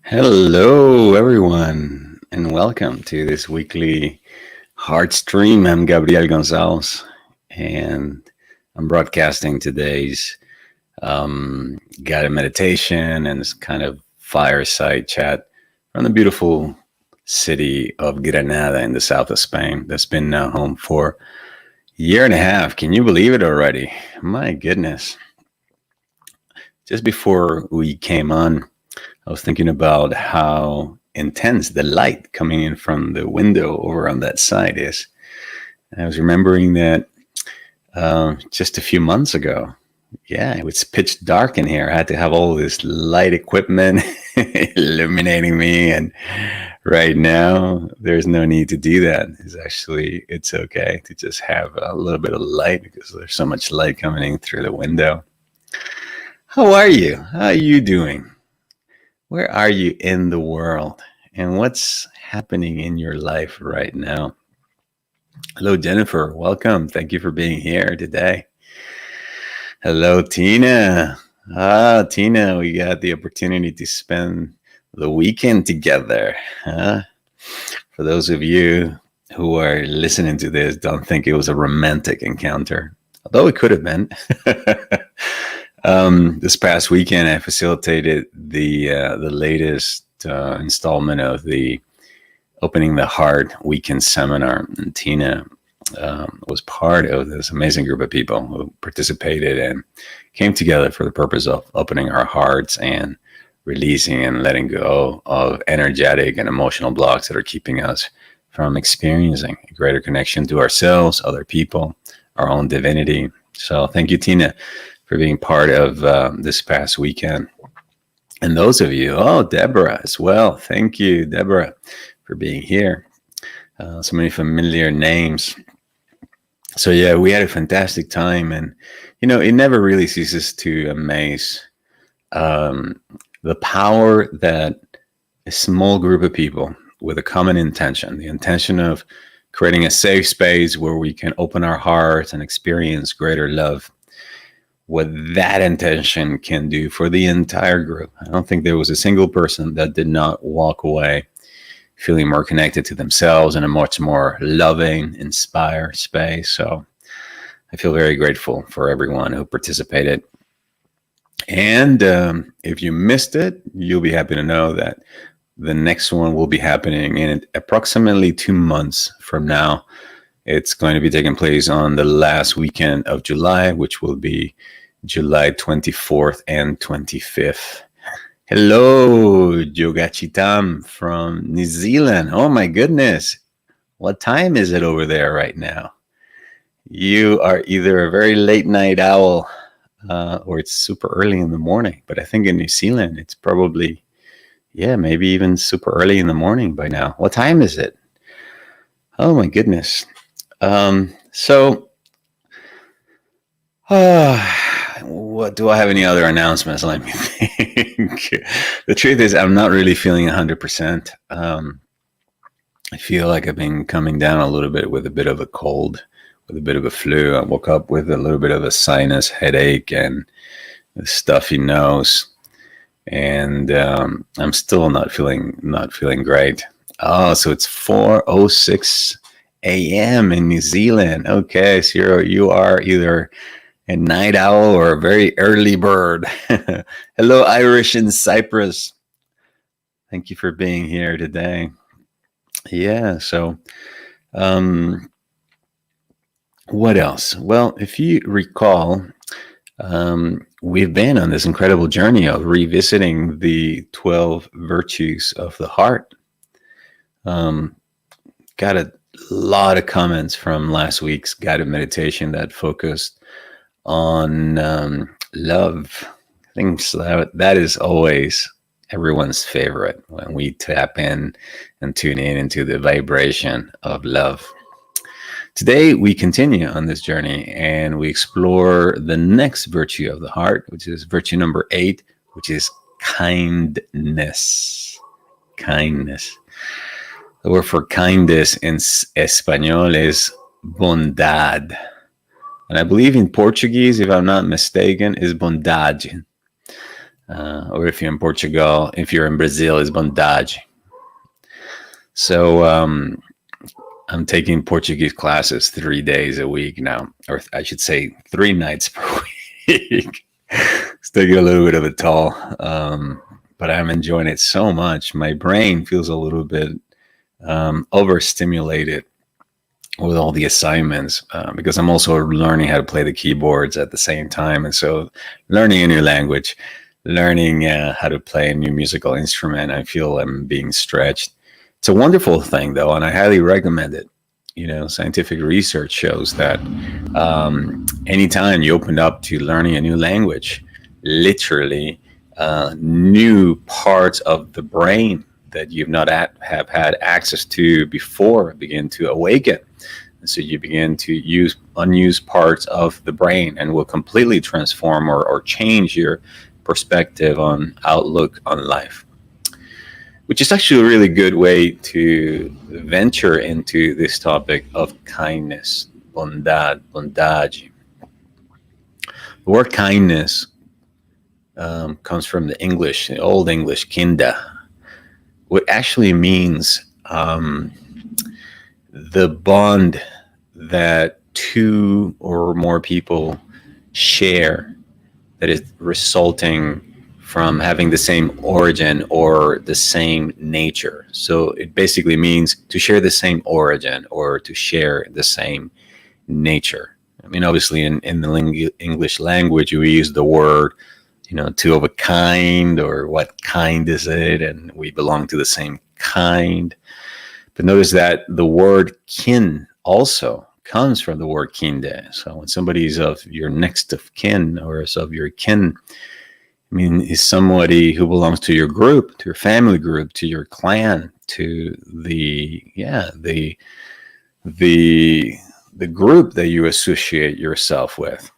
Hello, everyone, and welcome to this weekly Heart Stream. I'm Gabriel Gonsalves, and I'm broadcasting today's guided meditation and this kind of fireside chat from the beautiful city of Granada in the south of Spain that's been now home for a year and a half. Can you believe it already? My goodness. Just before we came on, I was thinking about how intense the light coming in from the window over on that side is. And I was remembering that just a few months ago, yeah, it was pitch dark in here. I had to have all this light equipment illuminating me. And right now, there's no need to do that. It's okay to just have a little bit of light because there's so much light coming in through the window. How are you? How are you doing? Where are you in the world? And what's happening in your life right now? Hello, Jennifer. Welcome. Thank you for being here today. Hello, Tina. Tina, we got the opportunity to spend the weekend together. For those of you who are listening to this, don't think it was a romantic encounter, although it could have been. This past weekend, I facilitated the latest installment of the Opening the Heart Weekend Seminar, and Tina was part of this amazing group of people who participated and came together for the purpose of opening our hearts and releasing and letting go of energetic and emotional blocks that are keeping us from experiencing a greater connection to ourselves, other people, our own divinity. So thank you, Tina, for being part of this past weekend. And those of you, Deborah as well. Thank you, Deborah, for being here. So many familiar names. So yeah, we had a fantastic time. And, it never really ceases to amaze the power that a small group of people with a common intention, the intention of creating a safe space where we can open our hearts and experience greater love, what that intention can do for the entire group. I don't think there was a single person that did not walk away feeling more connected to themselves in a much more loving, inspired space. So I feel very grateful for everyone who participated. And if you missed it, you'll be happy to know that the next one will be happening in approximately 2 months from now. It's going to be taking place on the last weekend of July, which will be July 24th and 25th. Hello, Yogachitam from New Zealand. Oh my goodness. What time is it over there right now? You are either a very late night owl or it's super early in the morning. But I think in New Zealand, it's probably, maybe even super early in the morning by now. What time is it? Oh my goodness. What do I have any other announcements? Let me think. The truth is, I'm not really feeling 100%. I feel like I've been coming down a little bit with a bit of a cold, with a bit of a flu. I woke up with a little bit of a sinus headache and a stuffy nose, and I'm still not feeling great. Oh, so it's 4:06 a.m. in New Zealand. Okay, so you are either a night owl or a very early bird. Hello, Irish in Cyprus. Thank you for being here today. Yeah, so what else? Well, if you recall, we've been on this incredible journey of revisiting the 12 virtues of the heart. Got a lot of comments from last week's guided meditation that focused on love. I think that is always everyone's favorite when we tap in and tune in into the vibration of love. Today, we continue on this journey and we explore the next virtue of the heart, which is virtue number 8, which is kindness. Kindness. The word for kindness in Espanol is bondad. And I believe in Portuguese, if I'm not mistaken, is bondade. or if you're in Portugal, if you're in Brazil, it's bondage. So I'm taking Portuguese classes 3 days a week now, or I should say 3 nights per week. It's taking a little bit of a toll, but I'm enjoying it so much. My brain feels a little bit overstimulated with all the assignments because I'm also learning how to play the keyboards at the same time. And so learning a new language, learning how to play a new musical instrument, I feel I'm being stretched. It's a wonderful thing, though, and I highly recommend it. You know, scientific research shows that anytime you open up to learning a new language, literally new parts of the brain that you've not have had access to before begin to awaken. And so you begin to use unused parts of the brain and will completely transform or change your perspective on outlook on life, which is actually a really good way to venture into this topic of kindness, bondage. The word kindness comes from the English, the Old English, kinda, what actually means the bond that two or more people share that is resulting from having the same origin or the same nature. So it basically means to share the same origin or to share the same nature. I mean, obviously in the English language, we use the word, you know, two of a kind, or what kind is it? And we belong to the same kind. But notice that the word kin also comes from the word kinde. So when somebody's of your next of kin or is of your kin, I mean, is somebody who belongs to your group, to your family group, to your clan, to the group that you associate yourself with.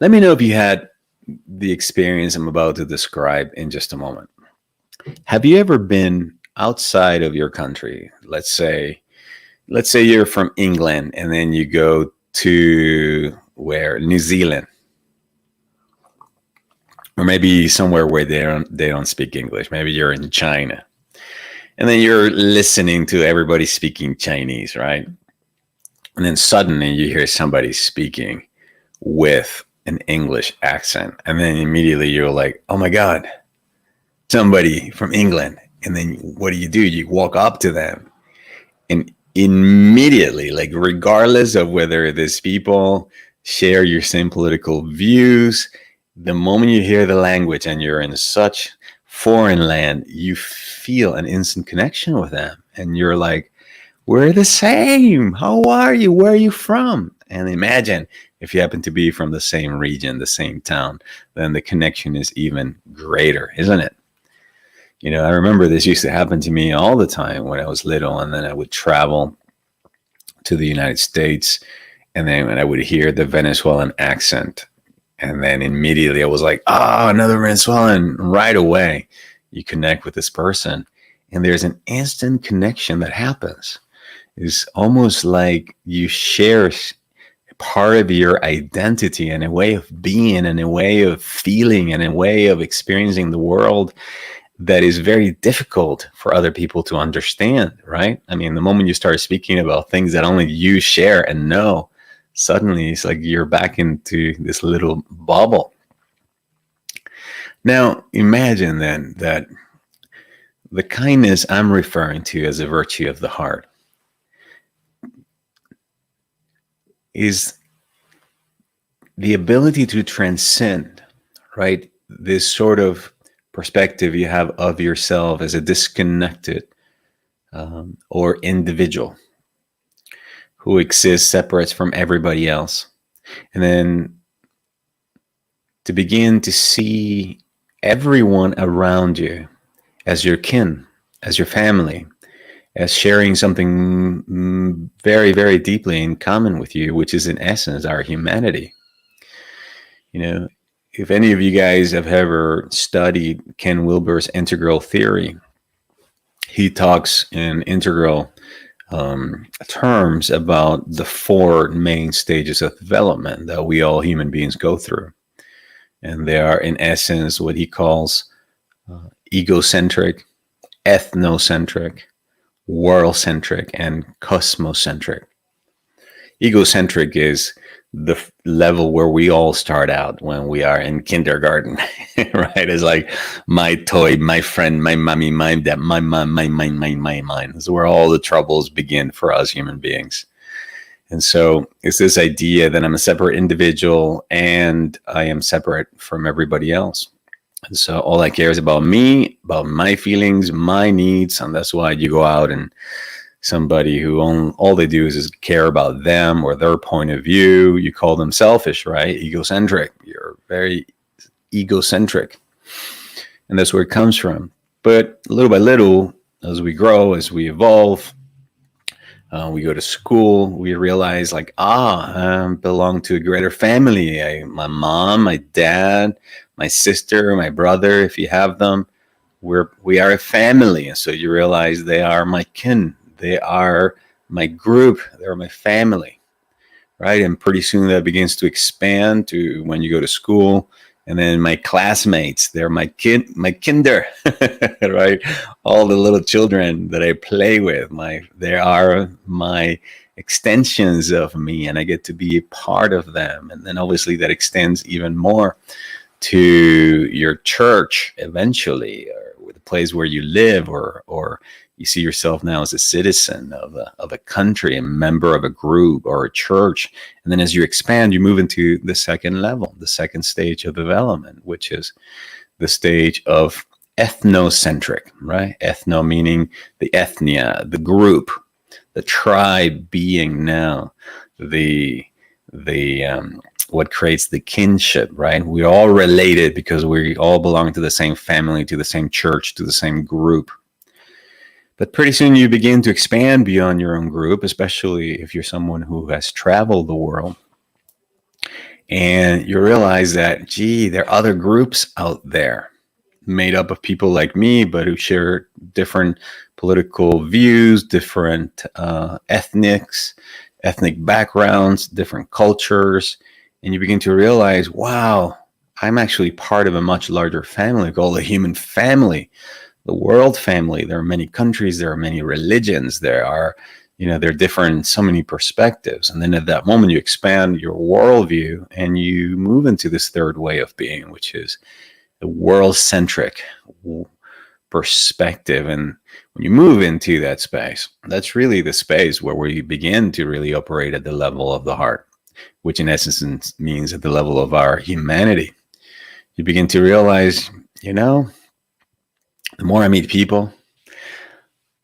Let me know if you had the experience I'm about to describe in just a moment. Have you ever been outside of your country? Let's say you're from England and then you go to where? New Zealand. Or maybe somewhere where they don't speak English. Maybe you're in China. And then you're listening to everybody speaking Chinese, right? And then suddenly you hear somebody speaking with an English accent. And then immediately you're like, oh my God, somebody from England. And then what do? You walk up to them and immediately, like regardless of whether these people share your same political views, the moment you hear the language and you're in such foreign land, you feel an instant connection with them. And you're like, we're the same. How are you? Where are you from? And imagine if you happen to be from the same region, the same town, then the connection is even greater, isn't it? You know, I remember this used to happen to me all the time when I was little, and then I would travel to the United States, and then when I would hear the Venezuelan accent, and then immediately I was like, another Venezuelan. Right away, you connect with this person, and there's an instant connection that happens. It's almost like you share part of your identity and a way of being and a way of feeling and a way of experiencing the world that is very difficult for other people to understand, right? I mean, the moment you start speaking about things that only you share and know, suddenly it's like you're back into this little bubble. Now, imagine then that the kindness I'm referring to as a virtue of the heart is the ability to transcend, right? This sort of perspective you have of yourself as a disconnected or individual who exists separate from everybody else. And then to begin to see everyone around you as your kin, as your family, as sharing something very, very deeply in common with you, which is in essence our humanity. You know, if any of you guys have ever studied Ken Wilber's integral theory, he talks in integral terms about the four main stages of development that we all human beings go through. And they are, in essence, what he calls egocentric, ethnocentric, world-centric, and cosmocentric. Egocentric is the level where we all start out when we are in kindergarten, right? It's like my toy, my friend, my mommy, my dad, my mom, my mine, my mine. This is where all the troubles begin for us human beings. And so it's this idea that I'm a separate individual and I am separate from everybody else. And so all I care is about me, about my feelings, my needs. And that's why you go out and somebody who all they do is care about them or their point of view. You call them selfish, right? Egocentric. You're very egocentric. And that's where it comes from. But little by little, as we grow, as we evolve, we go to school, we realize like, I belong to a greater family. My mom, my dad, my sister, my brother, if you have them, we are a family. And so you realize they are my kin. They are my group. They're my family, right? And pretty soon that begins to expand to when you go to school. And then my classmates, they're my kinder, right? All the little children that I play with, they are my extensions of me, and I get to be a part of them. And then obviously that extends even more to your church eventually, or the place where you live, or you see yourself now as a citizen of a country, a member of a group or a church. And then as you expand, you move into the second level, the second stage of development, which is the stage of ethnocentric, right? Ethno meaning the ethnia, the group, the tribe being now the what creates the kinship, right? We're all related because we all belong to the same family, to the same church, to the same group. But pretty soon you begin to expand beyond your own group, especially if you're someone who has traveled the world. And you realize that, gee, there are other groups out there made up of people like me, but who share different political views, different ethnic backgrounds, different cultures. And you begin to realize, wow, I'm actually part of a much larger family called the human family. The world family. There are many countries, there are many religions, there are different, so many perspectives. And then at that moment, you expand your worldview and you move into this third way of being, which is the world-centric perspective. And when you move into that space, that's really the space where we begin to really operate at the level of the heart, which in essence means at the level of our humanity. You begin to realize, the more I meet people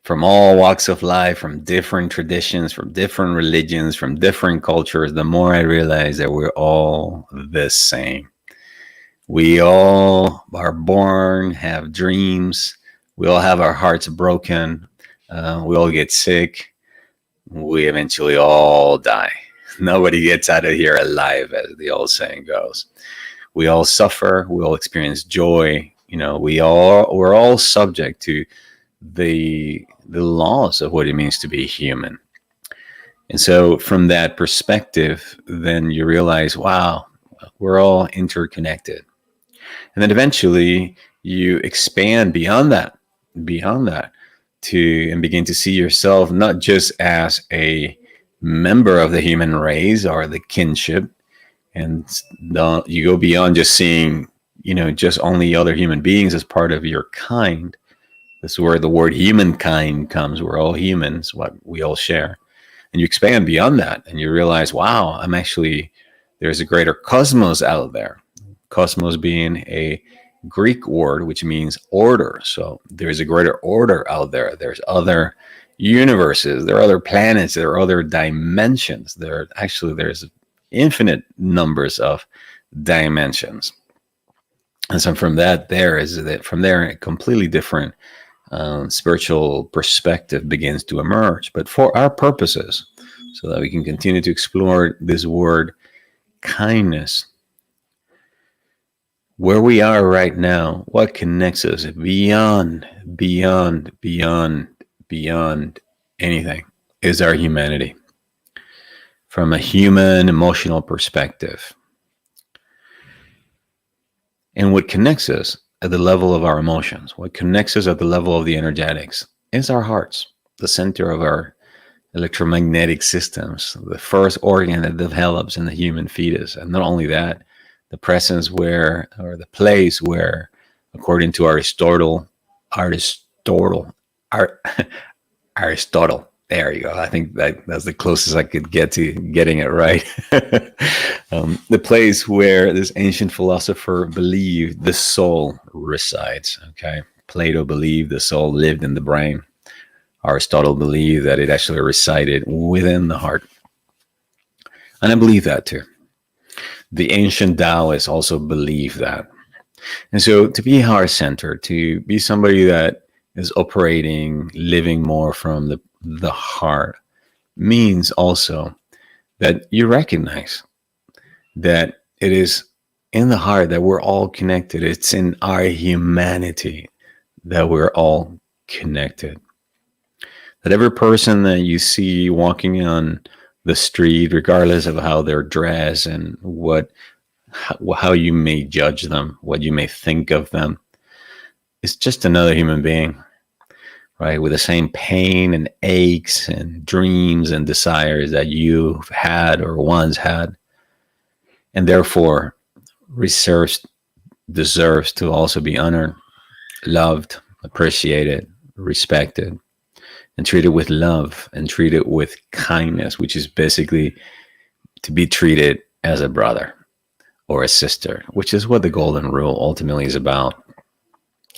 from all walks of life, from different traditions, from different religions, from different cultures, the more I realize that we're all the same. We all are born, have dreams. We all have our hearts broken. We all get sick. We eventually all die. Nobody gets out of here alive, as the old saying goes. We all suffer. We all experience joy. We're all subject to the laws of what it means to be human. And so from that perspective, then you realize, wow, we're all interconnected. And then eventually you expand beyond that and begin to see yourself not just as a member of the human race or the kinship, and you go beyond just seeing just only other human beings as part of your kind. This is where the word humankind comes. We're all humans, what we all share. And you expand beyond that and you realize, wow, there's a greater cosmos out there. Cosmos being a Greek word, which means order. So there's a greater order out there. There's other universes, there are other planets, there are other dimensions. There's infinite numbers of dimensions. And so from there, a completely different spiritual perspective begins to emerge. But for our purposes, so that we can continue to explore this word kindness, where we are right now, what connects us beyond anything is our humanity. From a human emotional perspective, And what connects us at the level of our emotions, what connects us at the level of the energetics, is our hearts, the center of our electromagnetic systems, the first organ that develops in the human fetus. And not only that, the presence where, or the place where, according to Aristotle, Ar- Aristotle. There you go. I think that's the closest I could get to getting it right. The place where this ancient philosopher believed the soul resides. Okay, Plato believed the soul lived in the brain. Aristotle believed that it actually resided within the heart, and I believe that too. The ancient Taoists also believed that. And so, to be heart centered, to be somebody that is operating, living more from the heart, means also that you recognize that it is in the heart that we're all connected. It's in our humanity that we're all connected. That every person that you see walking on the street, regardless of how they're dressed and how you may judge them, what you may think of them, is just another human being, right? With the same pain and aches and dreams and desires that you've had or once had, and therefore deserves to also be honored, loved, appreciated, respected, and treated with love and treated with kindness, which is basically to be treated as a brother or a sister, which is what the golden rule ultimately is about,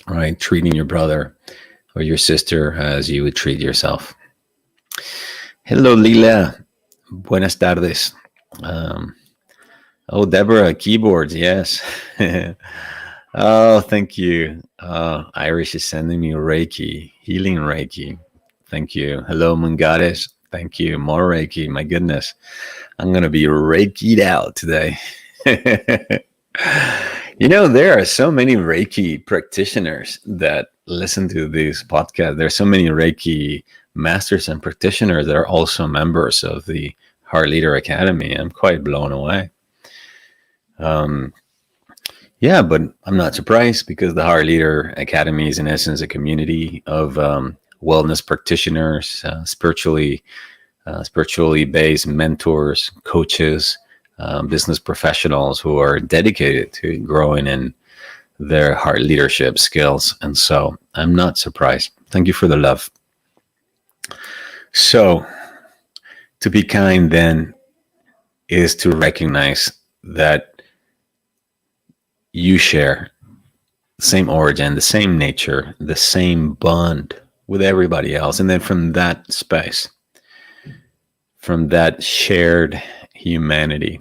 right? Treating your brother or your sister as you would treat yourself. Hello, Lila. Buenas tardes. Deborah, keyboards, yes. Oh, thank you. Irish is sending me Reiki, healing Reiki. Thank you. Hello, Mungares. Thank you. More Reiki. My goodness. I'm going to be Reiki'd out today. There are so many Reiki practitioners that listen to this podcast. There's so many Reiki masters and practitioners that are also members of the Heart Leader Academy. I'm quite blown away. But I'm not surprised because the Heart Leader Academy is in essence a community of wellness practitioners, spiritually based mentors, coaches, business professionals who are dedicated to growing in their heart leadership skills. And so I'm not surprised. Thank you for the love. So to be kind then is to recognize that you share the same origin, the same nature, the same bond with everybody else. And then from that space, from that shared humanity,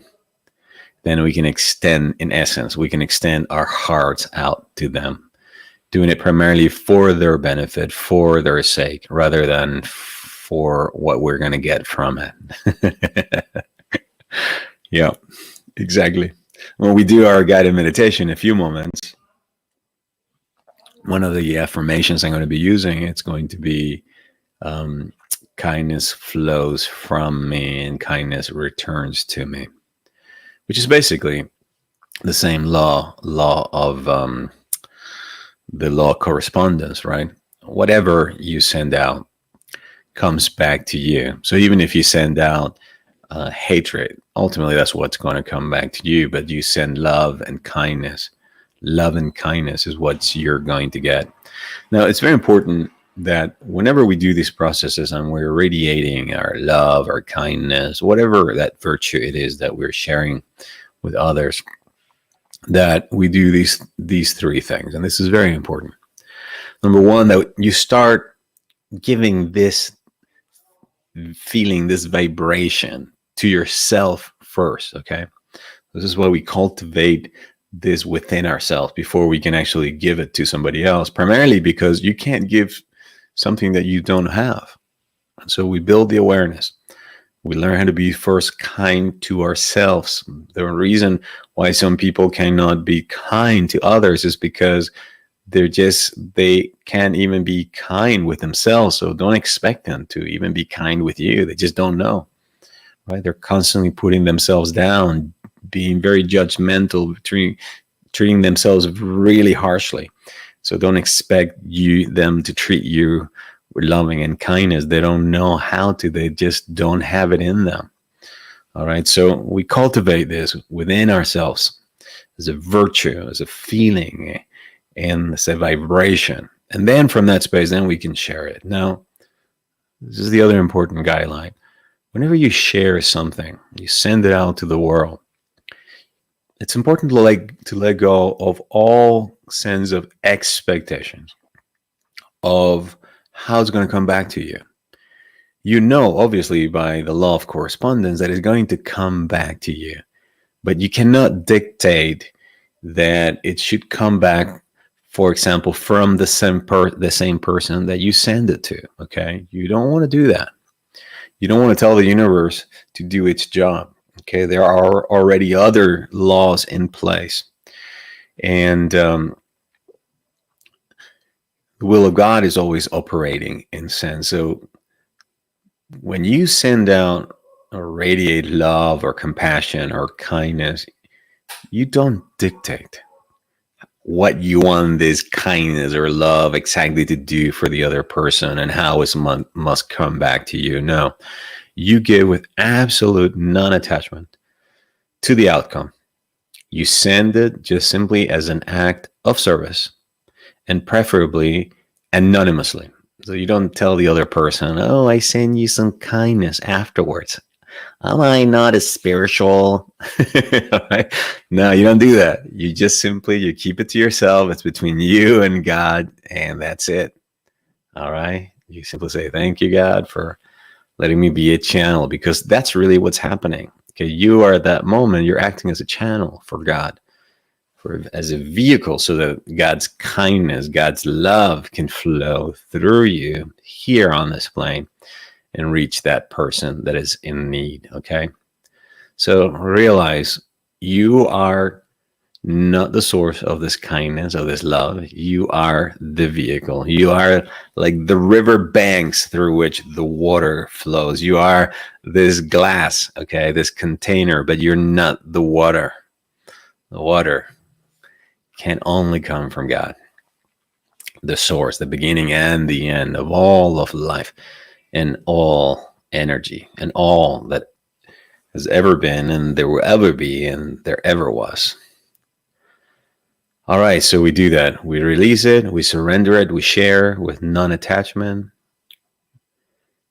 then we can extend our hearts out to them, doing it primarily for their benefit, for their sake, rather than for what we're going to get from it. Yeah, exactly. When we do our guided meditation in a few moments, one of the affirmations I'm going to be using, it's going to be kindness flows from me and kindness returns to me, which is basically the same law of the law of correspondence, right? Whatever you send out comes back to you. So even if you send out hatred, ultimately that's what's going to come back to you. But you send love and kindness. Love and kindness is what you're going to get. Now, it's very important that whenever we do these processes and we're radiating our love, our kindness, whatever that virtue it is that we're sharing with others, that we do these three things. And this is very important. Number one, that you start giving this feeling, this vibration to yourself first, okay? This is why we cultivate this within ourselves before we can actually give it to somebody else, primarily because you can't give something that you don't have. And so we build the awareness. We learn how to be first kind to ourselves. The reason why some people cannot be kind to others is because they can't even be kind with themselves. So don't expect them to even be kind with you. They just don't know, right? They're constantly putting themselves down, being very judgmental, treating themselves really harshly. So don't expect them to treat you with loving and kindness. They don't know how to. They just don't have it in them. All right. So we cultivate this within ourselves as a virtue, as a feeling, and as a vibration. And then from that space, then we can share it. Now, this is the other important guideline. Whenever you share something, you send it out to the world. It's important to let go of all sense of expectations of how it's going to come back to you. You know, obviously, by the law of correspondence, that it's going to come back to you, but you cannot dictate that it should come back, for example, from the same person that you send it to. Okay, you don't want to do that. You don't want to tell the universe to do its job. Okay, there are already other laws in place, and the will of God is always operating in sense. So when you send out or radiate love or compassion or kindness, you don't dictate what you want this kindness or love exactly to do for the other person and how it must come back to you. No, you give with absolute non-attachment to the outcome. You send it just simply as an act of service, and preferably anonymously. So you don't tell the other person, oh, I send you some kindness afterwards. Am I not as spiritual? Right? No, you don't do that. You just simply, you keep it to yourself. It's between you and God, and that's it. All right? You simply say, thank you, God, for letting me be a channel, because that's really what's happening. Okay, you are at that moment, you're acting as a channel for God, as a vehicle, so that God's kindness, God's love can flow through you here on this plane and reach that person that is in need. Okay, so realize you are not the source of this kindness, of this love. You are the vehicle. You are like the river banks through which the water flows. You are this glass, okay, this container, but you're not the water. The water can only come from God, the source, the beginning and the end of all of life and all energy and all that has ever been and there will ever be and there ever was. All right, so we do that. We release it, we surrender it, we share with non-attachment.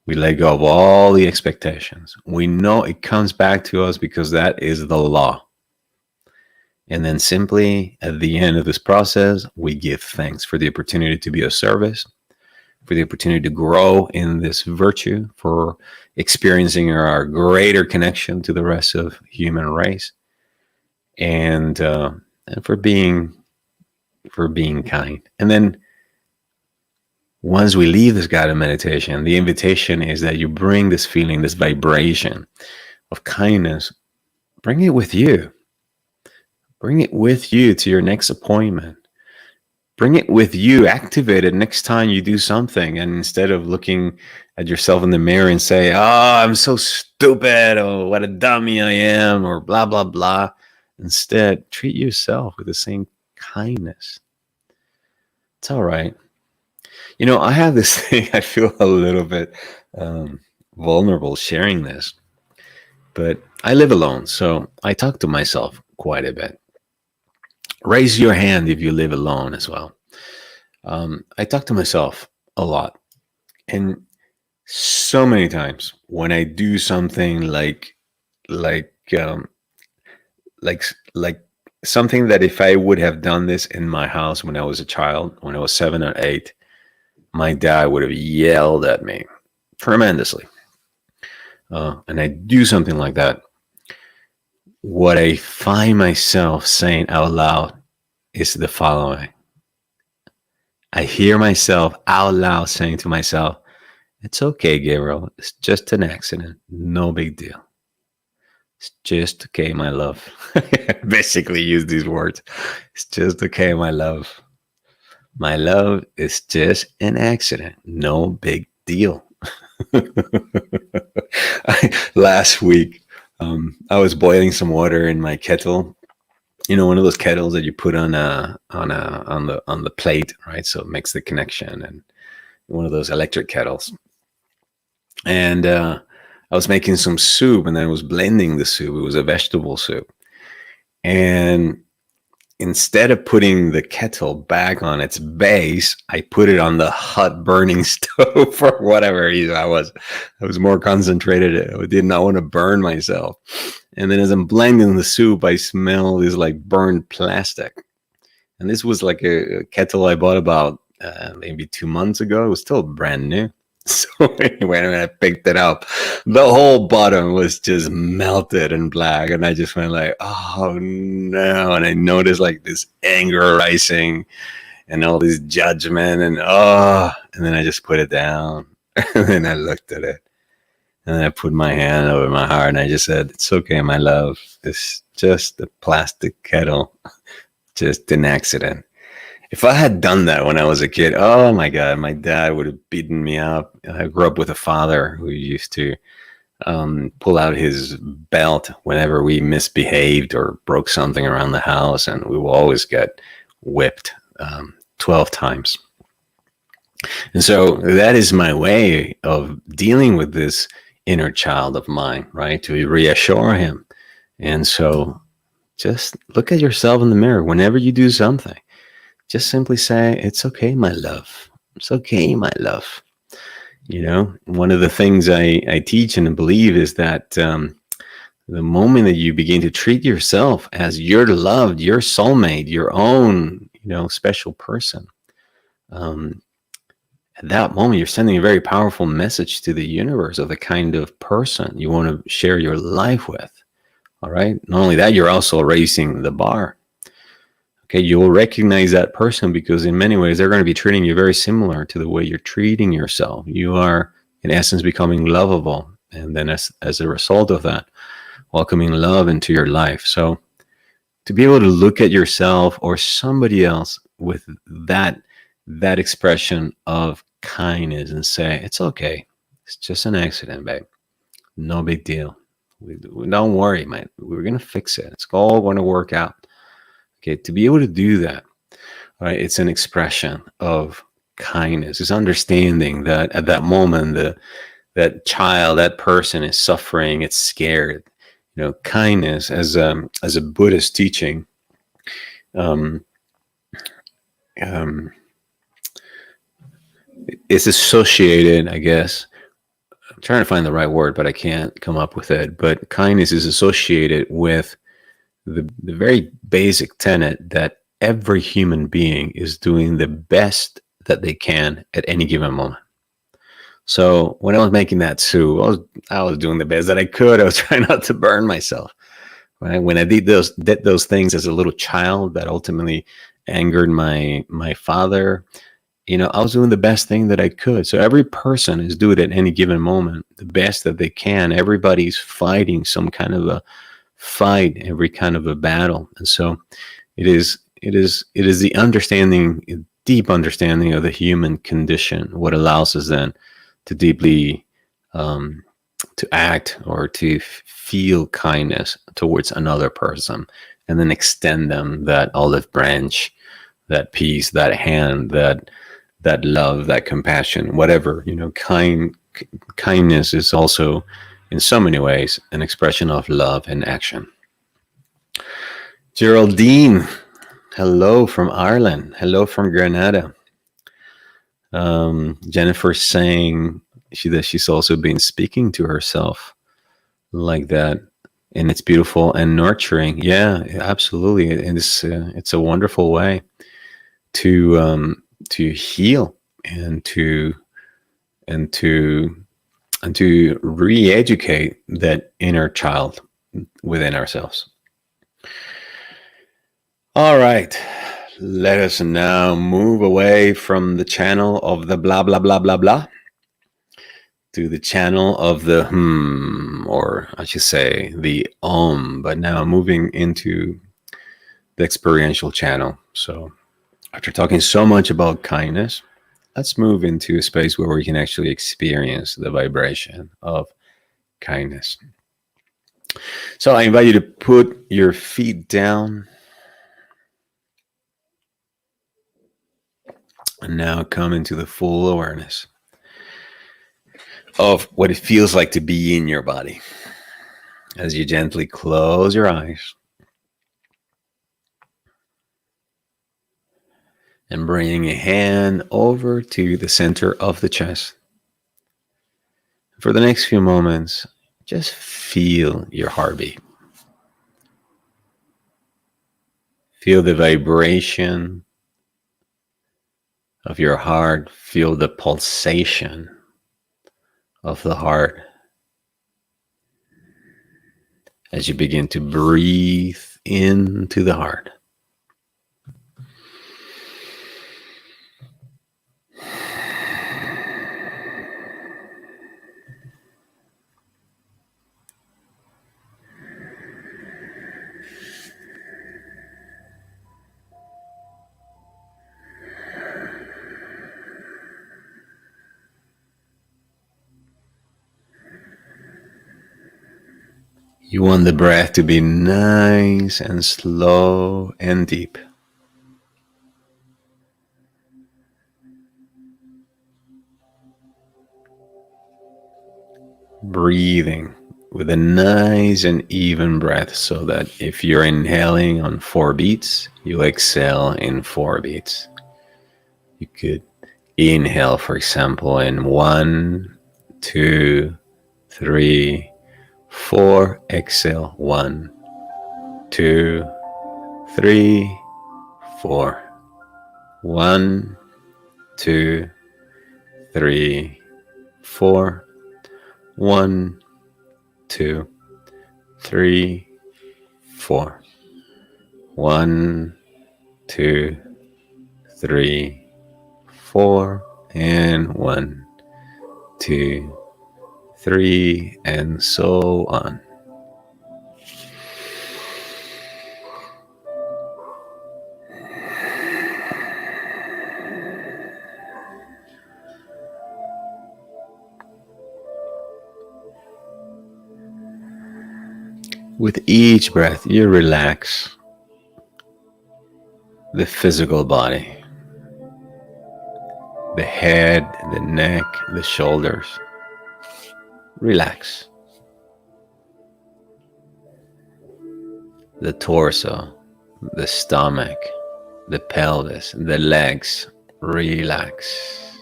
We let go of all the expectations. We know it comes back to us because that is the law. And then simply at the end of this process, we give thanks for the opportunity to be of service, for the opportunity to grow in this virtue, for experiencing our greater connection to the rest of human race, and for being kind. And then once we leave this guided meditation, the invitation is that you bring this feeling, this vibration of kindness, bring it with you. Bring it with you to your next appointment. Bring it with you, activate it next time you do something. And instead of looking at yourself in the mirror and say, oh, I'm so stupid, or what a dummy I am, or blah, blah, blah. Instead, treat yourself with the same kindness. It's all right. You know, I have this thing, I feel a little bit vulnerable sharing this, but I live alone, so I talk to myself quite a bit. Raise your hand if you live alone as well. I talk to myself a lot, and so many times when I do something like something that if I would have done this in my house when I was a child, when I was 7 or 8, my dad would have yelled at me tremendously. And I do something like that. What I find myself saying out loud is the following. I hear myself out loud saying to myself, it's okay, Gabriel. It's just an accident. No big deal. It's just okay, my love. Basically use these words. It's just okay, my love. My love is just an accident. No big deal. Last week, I was boiling some water in my kettle, one of those kettles that you put on the plate, right? So it makes the connection, and one of those electric kettles. And I was making some soup, and I was blending the soup. It was a vegetable soup. And instead of putting the kettle back on its base, I put it on the hot burning stove for whatever reason. I was more concentrated. I did not want to burn myself. And then as I'm blending the soup, I smell this like burned plastic. And this was like a kettle I bought about maybe 2 months ago. It was still brand new. So anyway, when I picked it up, the whole bottom was just melted and black. And I just went like, oh no. And I noticed like this anger rising and all this judgment and then I just put it down. And then I looked at it. And then I put my hand over my heart and I just said, it's okay, my love. It's just a plastic kettle, just an accident. If I had done that when I was a kid, oh my God, my dad would have beaten me up. I grew up with a father who used to pull out his belt whenever we misbehaved or broke something around the house, and we will always get whipped 12 times. And so that is my way of dealing with this inner child of mine, right? To reassure him. And so just look at yourself in the mirror whenever you do something. Just simply say, it's okay, my love. It's okay, my love. One of the things I teach and believe is that the moment that you begin to treat yourself as your loved, your soulmate, your own, special person, at that moment, you're sending a very powerful message to the universe of the kind of person you want to share your life with. All right. Not only that, you're also raising the bar. Okay, you will recognize that person because in many ways they're going to be treating you very similar to the way you're treating yourself. You are, in essence, becoming lovable. And then as a result of that, welcoming love into your life. So to be able to look at yourself or somebody else with that expression of kindness and say, it's okay. It's just an accident, babe. No big deal. Don't worry, man. We're going to fix it. It's all going to work out. Okay, to be able to do that, right? It's an expression of kindness. It's understanding that at that moment, that child, that person is suffering. It's scared. Kindness as a Buddhist teaching, it's associated, I guess. I'm trying to find the right word, but I can't come up with it. But kindness is associated with the very basic tenet that every human being is doing the best that they can at any given moment. So when I was making that soup, I was doing the best that I could. I was trying not to burn myself. Right? When I did those things as a little child that ultimately angered my father, I was doing the best thing that I could. So every person is doing it at any given moment the best that they can. Everybody's fighting some kind of a fight, every kind of a battle. And so it is the understanding, deep understanding of the human condition, what allows us then to deeply to act or to feel kindness towards another person, and then extend them that olive branch, that peace, that hand, that love, that compassion, whatever. Kindness is also in so many ways an expression of love in action. Geraldine, hello from Ireland. Hello from Granada. Jennifer saying that she's also been speaking to herself like that, and it's beautiful and nurturing. Yeah, absolutely. It's a wonderful way to heal and to re-educate that inner child within ourselves. All right, let us now move away from the channel of the blah, blah, blah, blah, blah to the channel of the or I should say the but now moving into the experiential channel. So after talking so much about kindness, let's move into a space where we can actually experience the vibration of kindness. So I invite you to put your feet down And now come into the full awareness of what it feels like to be in your body. As you gently close your eyes and bring a hand over to the center of the chest. For the next few moments, just feel your heartbeat. Feel the vibration of your heart. Feel the pulsation of the heart as you begin to breathe into the heart. You want the breath to be nice and slow and deep. Breathing with a nice and even breath so that if you're inhaling on 4 beats, you exhale in 4 beats. You could inhale, for example, in 1, 2, 3, 4. Exhale 1, 2, 3, 4. 1, 2, 3, 4. 1, 2, 3, 4. 1, 2, 3, 4. And 1, 2, 3, and so on. With each breath, you relax the physical body, the head, the neck, the shoulders. Relax. The torso, the stomach, the pelvis, the legs. Relax.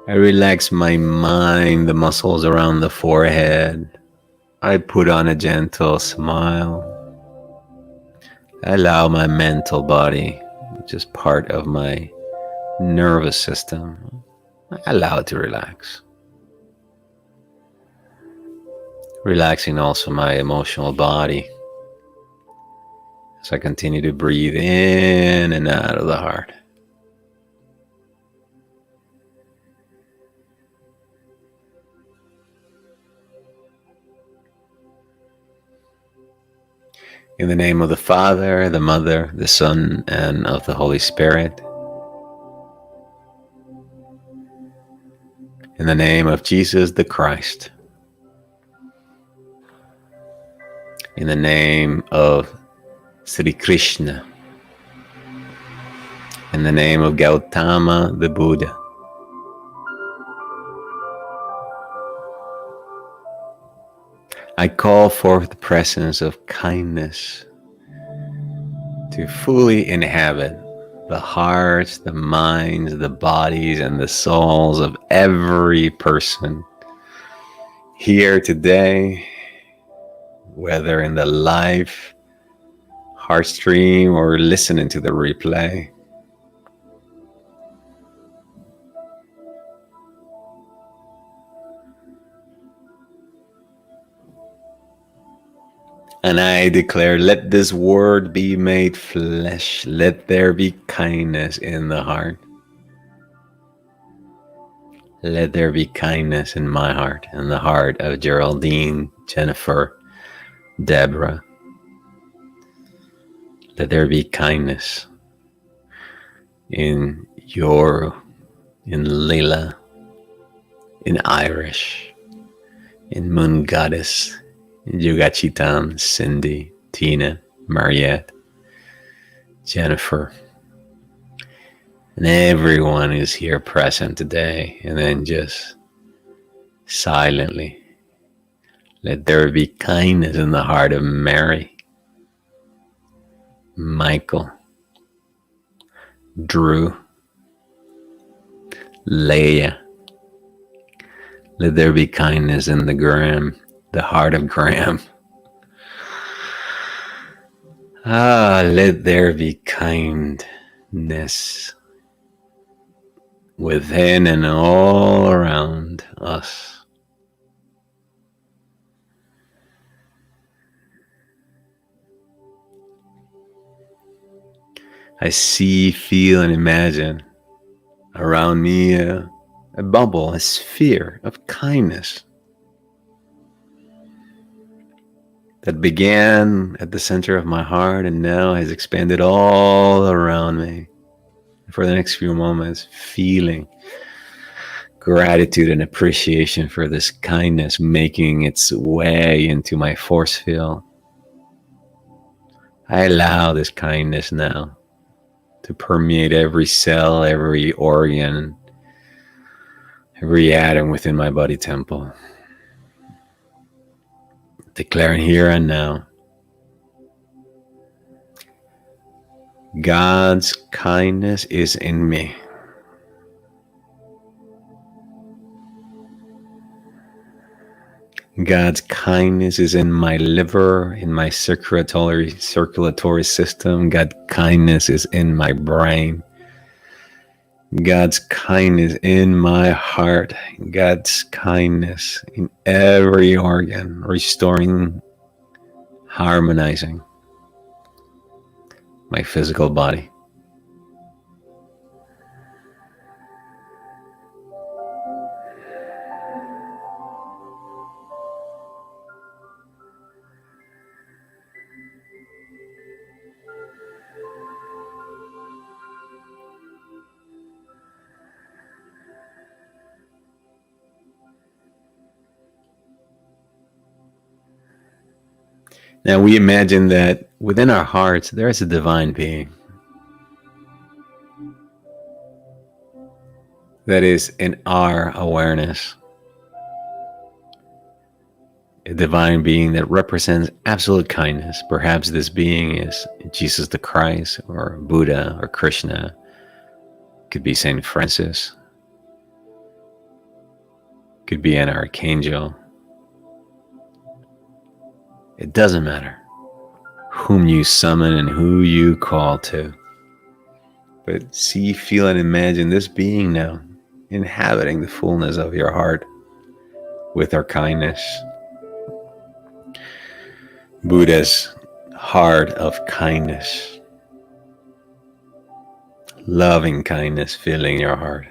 I relax my mind, the muscles around the forehead. I put on a gentle smile. I allow my mental body, which is part of my nervous system, I allow it to relax. Relaxing also my emotional body as I continue to breathe in and out of the heart. In the name of the Father, the Mother, the Son, and of the Holy Spirit. In the name of Jesus the Christ. In the name of Sri Krishna. In the name of Gautama the Buddha. I call forth the presence of kindness to fully inhabit the hearts, the minds, the bodies, and the souls of every person here today, whether in the live heart stream or listening to the replay. And I declare, let this word be made flesh. Let there be kindness in the heart. Let there be kindness in my heart and the heart of Geraldine, Jennifer, Deborah. Let there be kindness in Yoru, in Lila, in Irish, and Moon Goddess, Yogachitan, Cindy, Tina, Mariette, Jennifer, and everyone is here present today. And then just silently let there be kindness in the heart of Mary, Michael, Drew, Leah. Let there be kindness in the heart of Graham. Let there be kindness within and all around us. I see, feel, and imagine around me a bubble, a sphere of kindness that began at the center of my heart and now has expanded all around me. For the next few moments, feeling gratitude and appreciation for this kindness making its way into my force field. I allow this kindness now to permeate every cell, every organ, every atom within my body temple. Declaring here and now, God's kindness is in me. God's kindness is in my liver, in my circulatory system. God's kindness is in my brain. God's kindness in my heart. God's kindness in every organ, restoring, harmonizing my physical body. Now we imagine that within our hearts there is a divine being that is in our awareness, a divine being that represents absolute kindness. Perhaps this being is Jesus the Christ, or Buddha, or Krishna. Could be Saint Francis. Could be an archangel. It doesn't matter whom you summon and who you call to. But see, feel, and imagine this being now inhabiting the fullness of your heart with our kindness. Buddha's heart of kindness. Loving kindness filling your heart.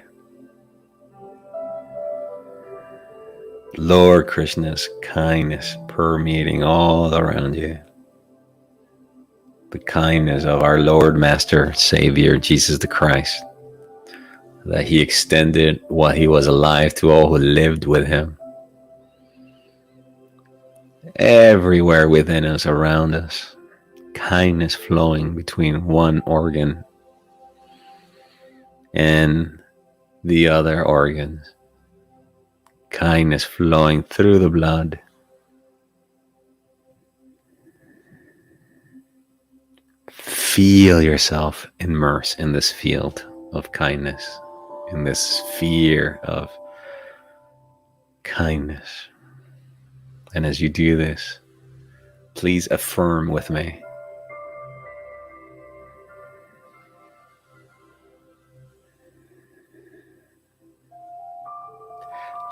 Lord Krishna's kindness permeating all around you. The kindness of our Lord, Master, Savior, Jesus the Christ, that He extended while He was alive to all who lived with Him. Everywhere within us, around us, kindness flowing between one organ and the other organs. Kindness flowing through the blood. Feel yourself immerse in this field of kindness, in this sphere of kindness. And as you do this, please affirm with me.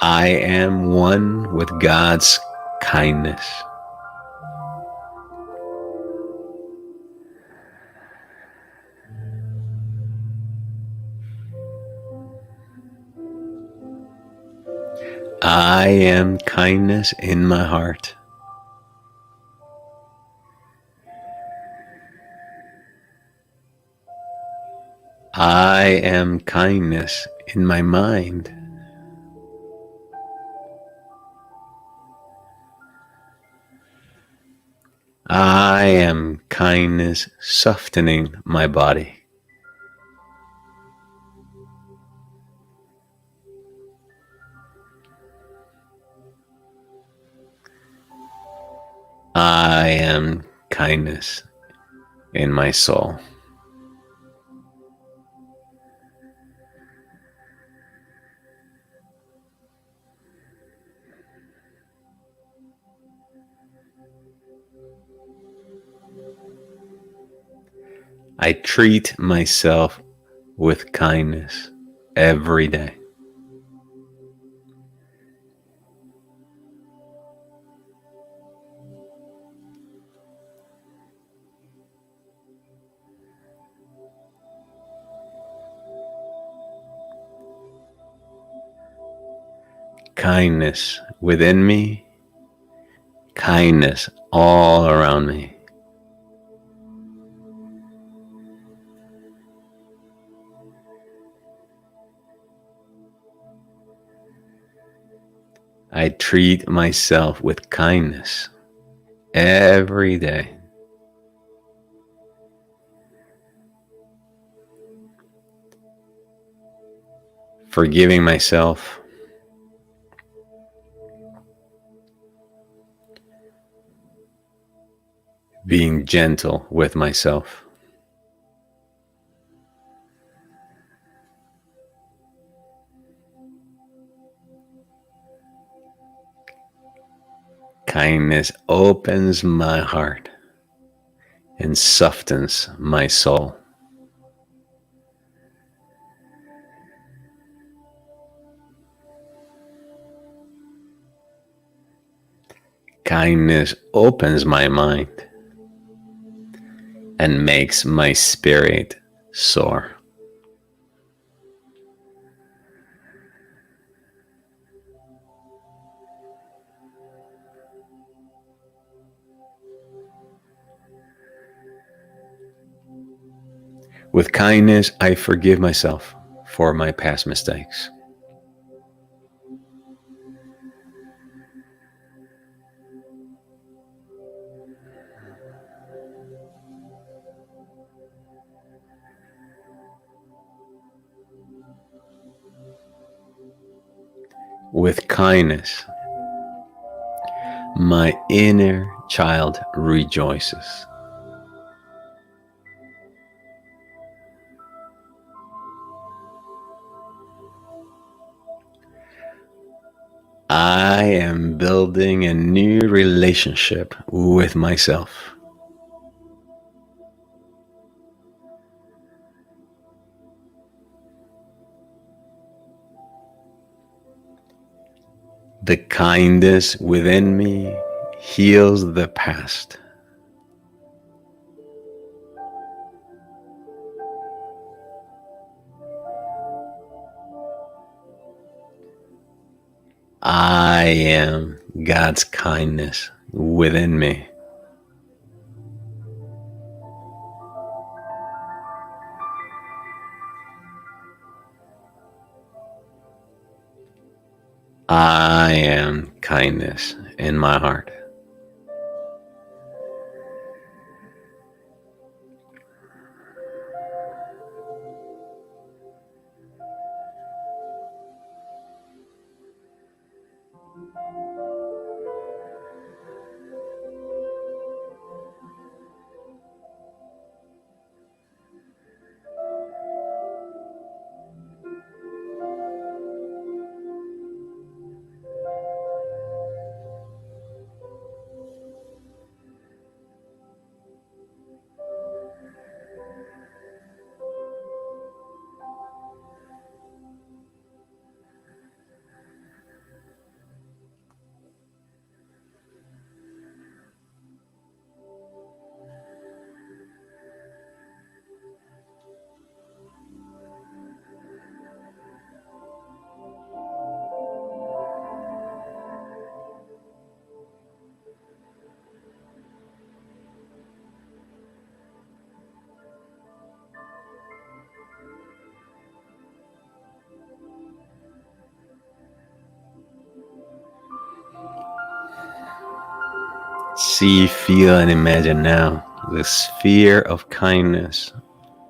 I am one with God's kindness. I am kindness in my heart. I am kindness in my mind. I am kindness softening my body. I am kindness in my soul. I treat myself with kindness every day. Kindness within me, kindness all around me. I treat myself with kindness every day. Forgiving myself, being gentle with myself. Kindness opens my heart and softens my soul. Kindness opens my mind and makes my spirit soar. With kindness, I forgive myself for my past mistakes. With kindness, my inner child rejoices. I am building a new relationship with myself. The kindness within me heals the past. I am God's kindness within me. I am kindness in my heart. See, feel, and imagine now the sphere of kindness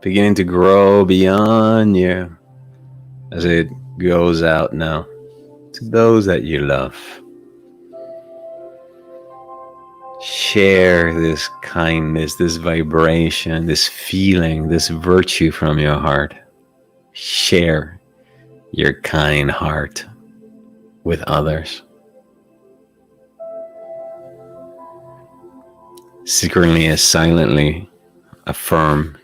beginning to grow beyond you as it goes out now to those that you love. Share this kindness, this vibration, this feeling, this virtue from your heart. Share your kind heart with others. Secretly and silently affirm,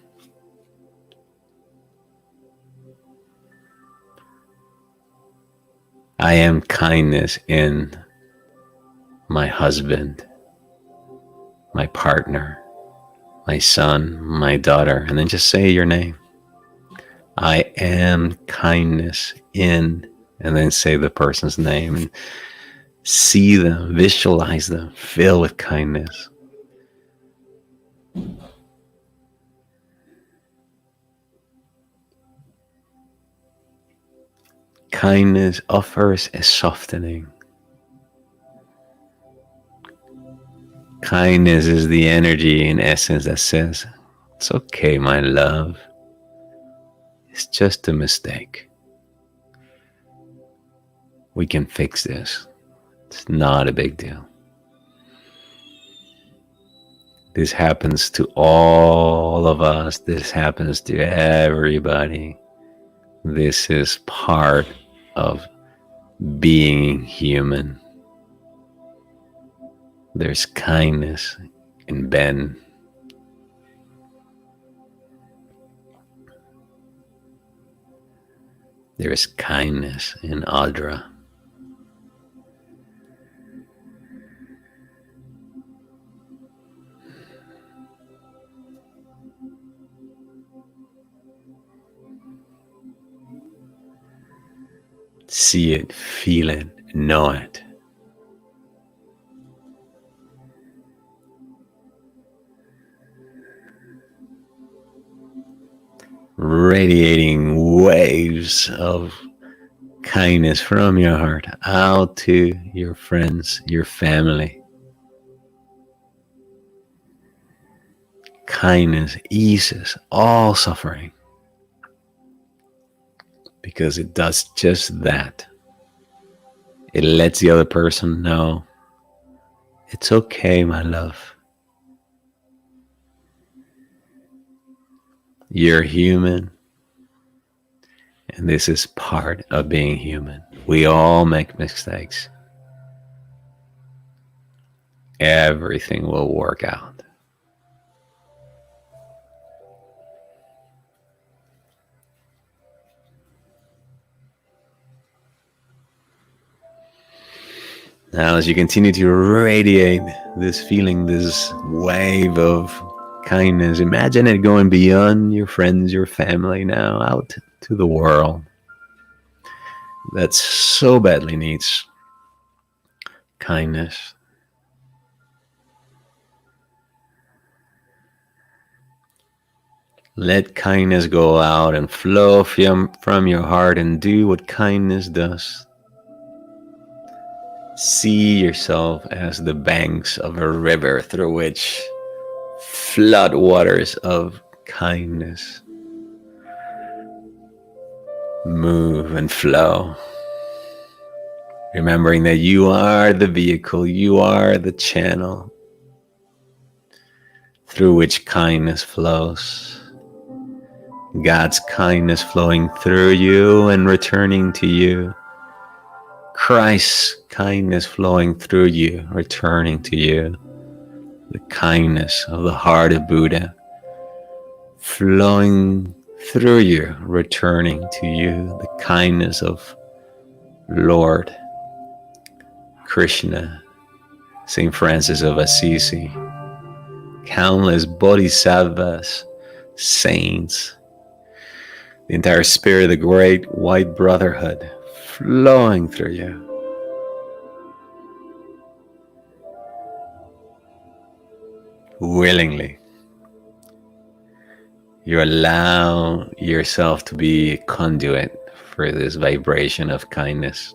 I am kindness in my husband, my partner, my son, my daughter, and then just say your name. I am kindness in, and then say the person's name and see them, visualize them, fill with kindness. Kindness offers a softening. Kindness is the energy in essence that says, it's okay, my love. It's just a mistake. We can fix this. It's not a big deal. This happens to all of us. This happens to everybody. This is part of being human. There's kindness in Ben. There is kindness in Audra. See it, feel it, know it. Radiating waves of kindness from your heart out to your friends, your family. Kindness eases all suffering because it does just that. It lets the other person know, it's okay, my love. You're human, and this is part of being human. We all make mistakes. Everything will work out. Now, as you continue to radiate this feeling, this wave of kindness, imagine it going beyond your friends, your family, now out to the world that so badly needs kindness. Let kindness go out and flow from your heart and do what kindness does. See yourself as the banks of a river through which flood waters of kindness move and flow. Remembering that you are the vehicle, you are the channel through which kindness flows. God's kindness flowing through you and returning to you. Christ's kindness flowing through you, returning to you. The kindness of the heart of Buddha flowing through you, returning to you. The kindness of Lord Krishna, Saint Francis of Assisi, countless bodhisattvas, saints, the entire spirit of the great white brotherhood flowing through you. Willingly, you allow yourself to be a conduit for this vibration of kindness.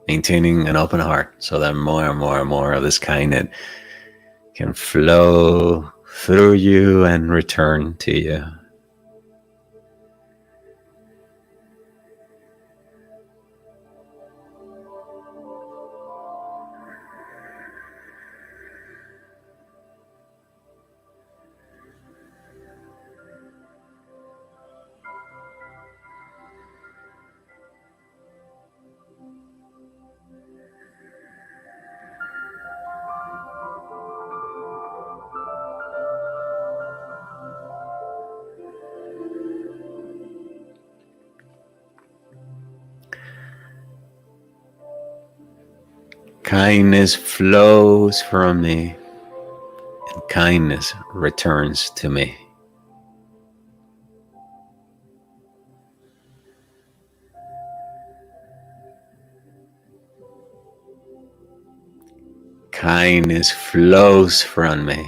maintaining an open heart so that more and more and more of this kindness can flow through you and return to you. Kindness flows from me, and kindness returns to me. Kindness flows from me,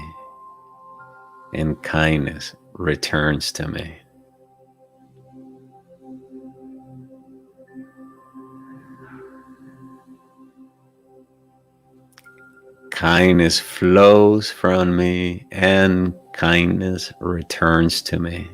and kindness returns to me. Kindness flows from me, and kindness returns to me.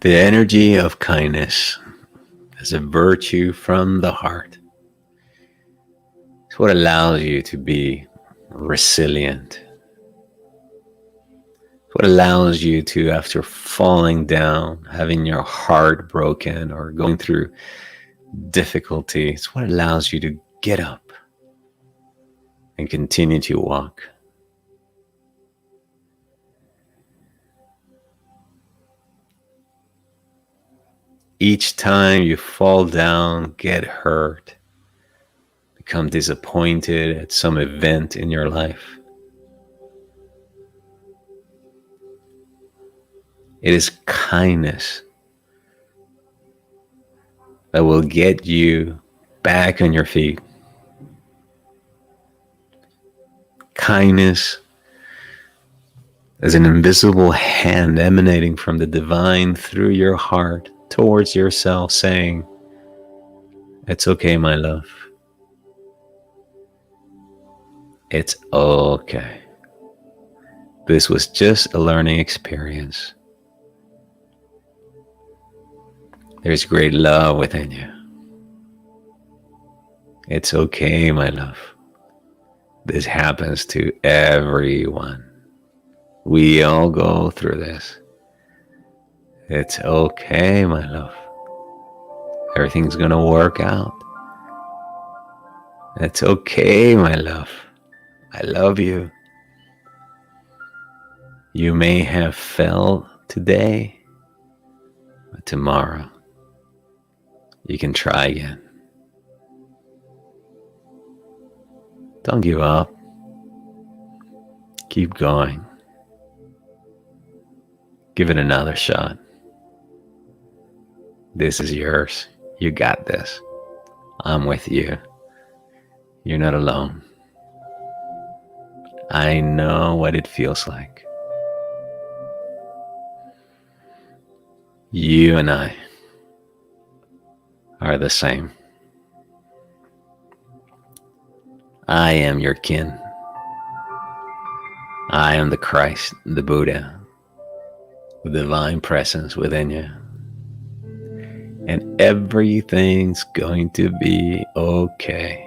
The energy of kindness as a virtue from the heart. It's what allows you to be resilient. It's what allows you to, after falling down, having your heart broken or going through difficulty, it's what allows you to get up and continue to walk. Each time you fall down, get hurt, become disappointed at some event in your life, it is kindness that will get you back on your feet. Kindness as an invisible hand emanating from the divine through your heart towards yourself, saying, "It's okay, my love. It's okay. This was just a learning experience. There's great love within you. It's okay, my love. This happens to everyone. We all go through this. It's okay, my love. Everything's gonna work out. It's okay, my love. I love you. You may have failed today, but tomorrow you can try again. Don't give up. Keep going. Give it another shot. This is yours. You got this. I'm with you. You're not alone. I know what it feels like. You and I are the same. I am your kin. I am the Christ, the Buddha, the divine presence within you. And everything's going to be okay.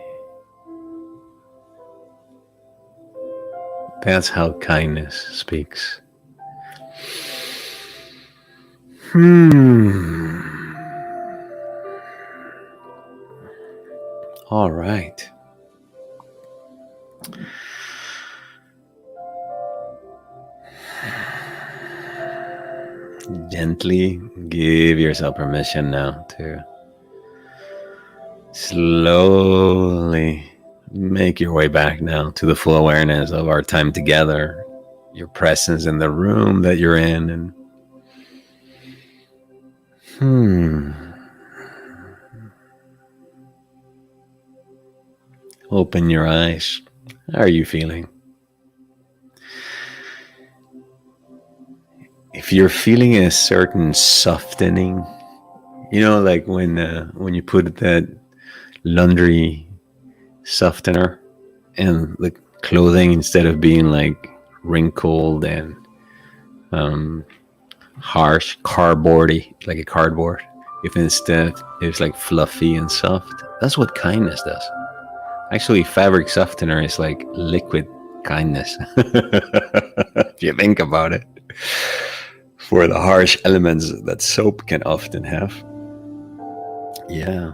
That's how kindness speaks. Hmm. All right. Gently give yourself permission now to slowly make your way back now to the full awareness of our time together, your presence in the room that you're in, and open your eyes. How are you feeling? If you're feeling a certain softening, like when you put that laundry softener and the clothing, instead of being like wrinkled and harsh, cardboardy, like a cardboard, if instead it's like fluffy and soft, that's what kindness does. Actually, fabric softener is like liquid kindness. If you think about it, for the harsh elements that soap can often have. Yeah.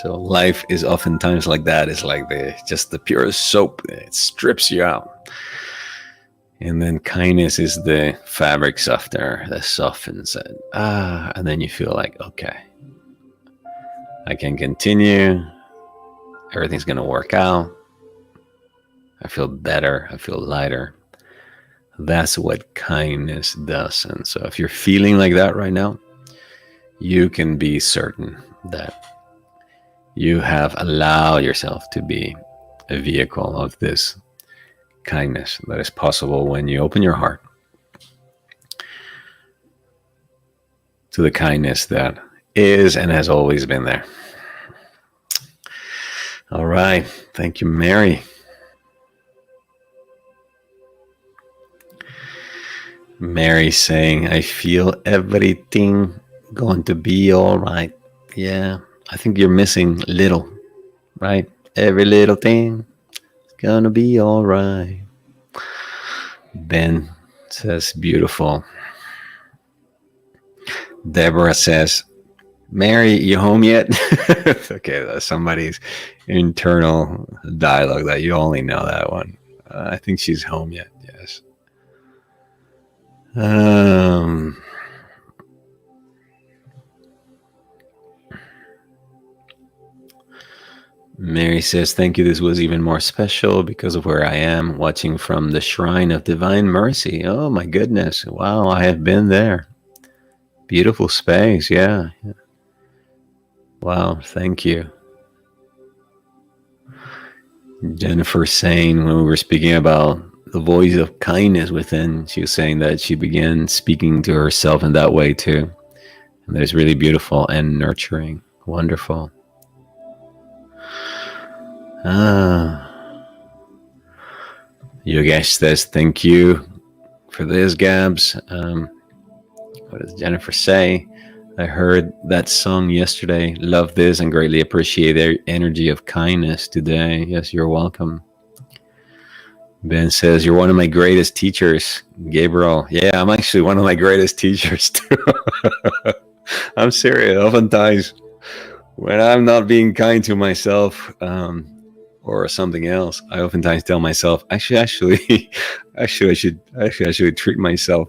So life is oftentimes like that. It's like just the purest soap. It strips you out. And then kindness is the fabric softener that softens it. And then you feel like, okay, I can continue. Everything's going to work out. I feel better. I feel lighter. That's what kindness does. And so if you're feeling like that right now, you can be certain that you have allowed yourself to be a vehicle of this kindness that is possible when you open your heart to the kindness that is and has always been there. All right. Thank you, Mary. Mary saying, I feel everything going to be all right. Yeah, I think you're missing little, right? Every little thing is going to be all right. Ben says, beautiful. Deborah says, Mary, you home yet? Okay, that's somebody's internal dialogue that you only know that one. I think she's home yet, yes. Mary says, thank you. This was even more special because of where I am, watching from the Shrine of Divine Mercy. Oh my goodness. Wow, I have been there. Beautiful space, yeah. Wow, thank you. Jennifer saying, when we were speaking about the voice of kindness within, she was saying that she began speaking to herself in that way too. And that is really beautiful and nurturing. Wonderful. Yogesh says, thank you for this, Gabs. What does Jennifer say? I heard that song yesterday. Love this and greatly appreciate their energy of kindness today. Yes, you're welcome. Ben says, you're one of my greatest teachers, Gabriel. Yeah, I'm actually one of my greatest teachers too. I'm serious. Oftentimes, when I'm not being kind to myself or something else, I oftentimes tell myself, I should treat myself,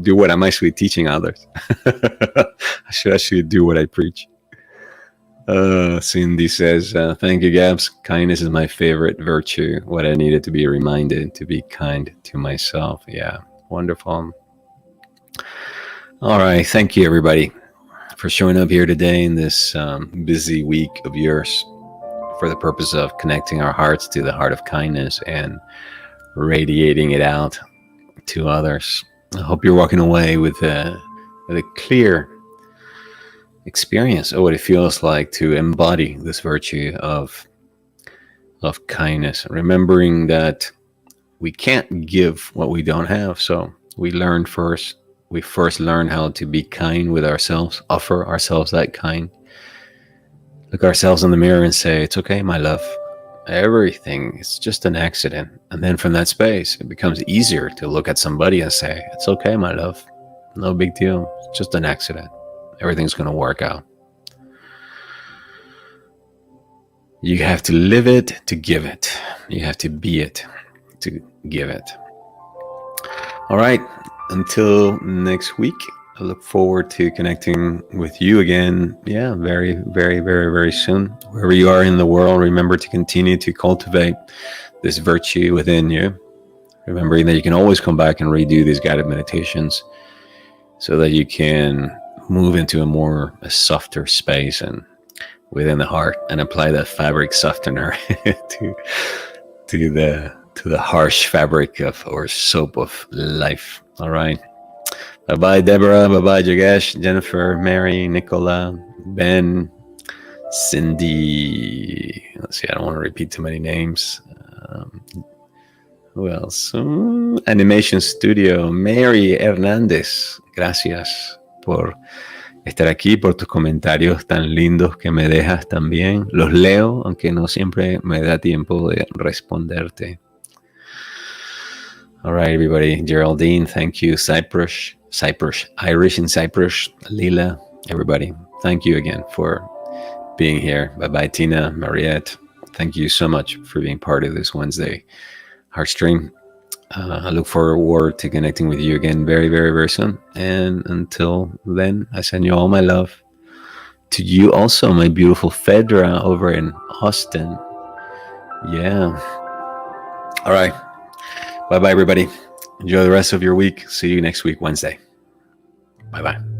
do what I'm actually teaching others. I should actually do what I preach. Cindy says, thank you, Gabs. Kindness is my favorite virtue. What I needed to be reminded to be kind to myself. Yeah, wonderful. All right. Thank you, everybody, for showing up here today in this busy week of yours for the purpose of connecting our hearts to the heart of kindness and radiating it out to others. I hope you're walking away with a clear experience of what it feels like to embody this virtue of kindness, remembering that we can't give what we don't have. So we first learn how to be kind with ourselves, offer ourselves that kind, look ourselves in the mirror and say, it's okay, my love. Everything is just an accident. And then from that space, it becomes easier to look at somebody and say, it's okay, my love. No big deal. It's just an accident. Everything's going to work out. You have to live it to give it. You have to be it to give it. All right. Until next week, I look forward to connecting with you again. Yeah, very, very, very, very soon. Wherever you are in the world, remember to continue to cultivate this virtue within you. Remembering that you can always come back and redo these guided meditations so that you can move into a softer space and within the heart, and apply that fabric softener to the harsh fabric of or soap of life. All right. Bye bye, Deborah. Bye bye, Jagesh, Jennifer, Mary, Nicola, Ben, Cindy. Let's see. I don't want to repeat too many names. Who else? Animation Studio, Mary Hernández. Gracias por estar aquí, por tus comentarios tan lindos que me dejas también. Los leo, aunque no siempre me da tiempo de responderte. All right, everybody. Geraldine, thank you. Cyprus, Irish in Cyprus. Lila, everybody. Thank you again for being here. Bye-bye, Tina, Mariette. Thank you so much for being part of this Wednesday Heart Stream. I look forward to connecting with you again very, very, very soon. And until then, I send you all my love. To you also, my beautiful Fedra over in Austin. Yeah. All right. Bye-bye, everybody. Enjoy the rest of your week. See you next week, Wednesday. Bye-bye.